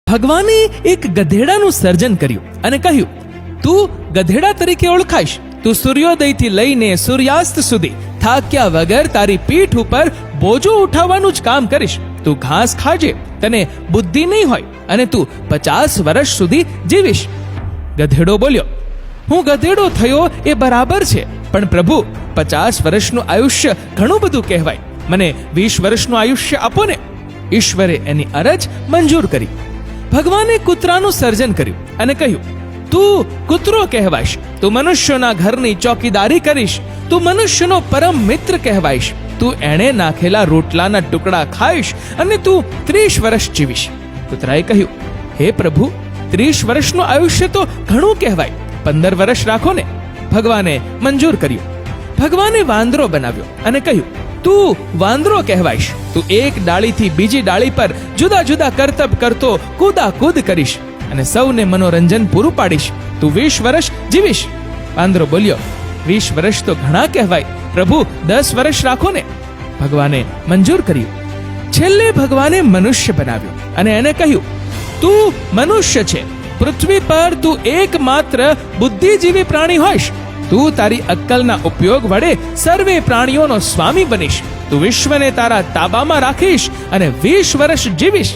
ભગવાને એક ગધેડાનું સર્જન કર્યું અને કહ્યું, તું ગધેડા તરીકે ઓળખાઈશ. તું સૂર્યોદયથી લઈને સૂર્યાસ્ત સુધી થાક્યા વગર તારી પીઠ ઉપર બોજો ઉઠાવવાનું જ કામ કરીશ. તું ઘાસ ખાજે, તને બુદ્ધિ નહીં હોય અને તું 50 વર્ષ સુધી જીવીશ. ગધેડો બોલ્યો, હું ગધેડો થયો એ બરાબર છે, પણ પ્રભુ 50 વર્ષનું આયુષ્ય ઘણું બધું કહેવાય. મને 20 વર્ષનું આયુષ્ય આપો ને. ઈશ્વરે એની અરજ મંજૂર કરી. ભગવાને કૂતરાનું સર્જન કર્યું અને કહ્યું, તું કૂતરો કહેવાઈશ. તું મનુષ્યોના ઘરની ચોકીદારી કરીશ. તું મનુષ્યનો પરમ મિત્ર કહેવાઈશ. તું એણે નાખેલા રોટલાના ટુકડા ખાઈશ અને તું 30 વર્ષ જીવીશ. કૂતરાએ કહ્યું, હે પ્રભુ, 30 વર્ષનું આયુષ્ય તો ઘણું કહેવાય. 15 વર્ષ રાખો ને. ભગવાને મંજૂર કર્યું. ભગવાને વાંદરો બનાવ્યો અને કહ્યું, તું વાંદરો કહેવાઈશ. તું એક ડાળીથી બીજી ડાળી પર જુદા જુદા કરતબ કરતો કૂદાકૂદ કરીશ અને સૌને મનોરંજન પૂરું પાડીશ. તું 20 વર્ષ જીવીશ. વાંદરો બોલ્યો, 20 વર્ષ તો ઘણા કહેવાય. પ્રભુ, 10 વર્ષ રાખો ને. ભગવાને મંજૂર કર્યું. છેલ્લે ભગવાને મનુષ્ય બનાવ્યો અને એને કહ્યું, તું મનુષ્ય છે. પૃથ્વી પર તું એકમાત્ર બુદ્ધિજીવી પ્રાણી હોઈશ. તું તારી અક્કલના ઉપયોગ વડે સર્વે પ્રાણીઓનો સ્વામી બનીશ. તું વિશ્વને તારા તાબામાં રાખીશ અને 20 વર્ષ જીવીશ.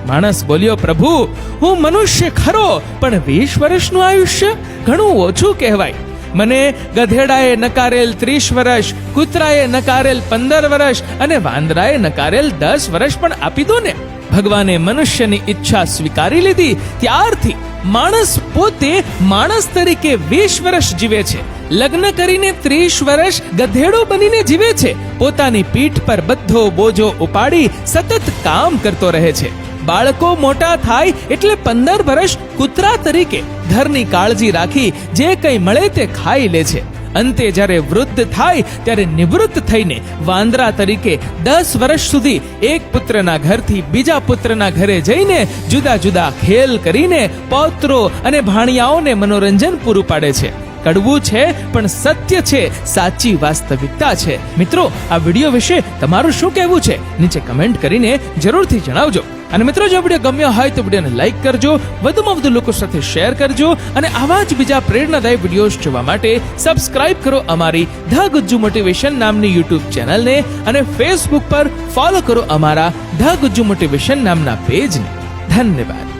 માણસ બોલ્યો, પ્રભુ, હું મનુષ્ય ખરો, પણ 20 વર્ષનું આયુષ્ય ઘણું ઓછું કહેવાય. મને ગધેડાએ નકારેલ 30 વર્ષ, કૂતરાએ નકારેલ 15 વર્ષ અને વાંદરાએ નકારેલ 10 વર્ષ પણ આપી દો ને. ભગવાને મનુષ્યની ઈચ્છા સ્વીકારી લીધી. ત્યારથી માણસ પોતે માણસ તરીકે 20 વર્ષ જીવે છે. લગ્ન કરીને 30 વર્ષ ગધેડો બનીને જીવે છે. પોતાની પીઠ પર બધો બોજો ઉપાડી સતત કામ કરતો રહે છે. બાળકો મોટા થાય એટલે 15 વર્ષ કૂતરા તરીકે ઘરની કાળજી રાખી જે કંઈ મળે તે ખાઈ લે છે. અંતે જ્યારે વૃદ્ધ થાય ત્યારે નિવૃત્ત થઈને વાંદરા તરીકે 10 વર્ષ સુધી એક પુત્રના ઘરથી બીજા પુત્રના ઘરે જઈને જુદા જુદા ખેલ કરીને પૌત્રો અને ભાણિયાઓને મનોરંજન પૂરું પાડે છે. કડવું છે પણ સત્ય છે, સાચી વાસ્તવિકતા છે. મિત્રો, આ વિડીયો વિશે તમારું શું કહેવું છે? નીચે કમેન્ટ કરીને જરૂરથી જણાવજો. અને મિત્રો, જો વિડીયો ગમ્યો હોય તો વિડીયોને લાઈક કરજો, વધુમાં વધુ લોકો સાથે શેર કરજો અને આવા જ બીજા પ્રેરણાદાયી વિડીયોઝ જોવા માટે સબસ્ક્રાઇબ કરો અમારી ધ ગુજ્જુ મોટિવેશન નામની યુટ્યુબ ચેનલને અને ફેસબુક પર ફોલો કરો અમારા ધ ગુજ્જુ મોટિવેશન નામના પેજને. ધન્યવાદ.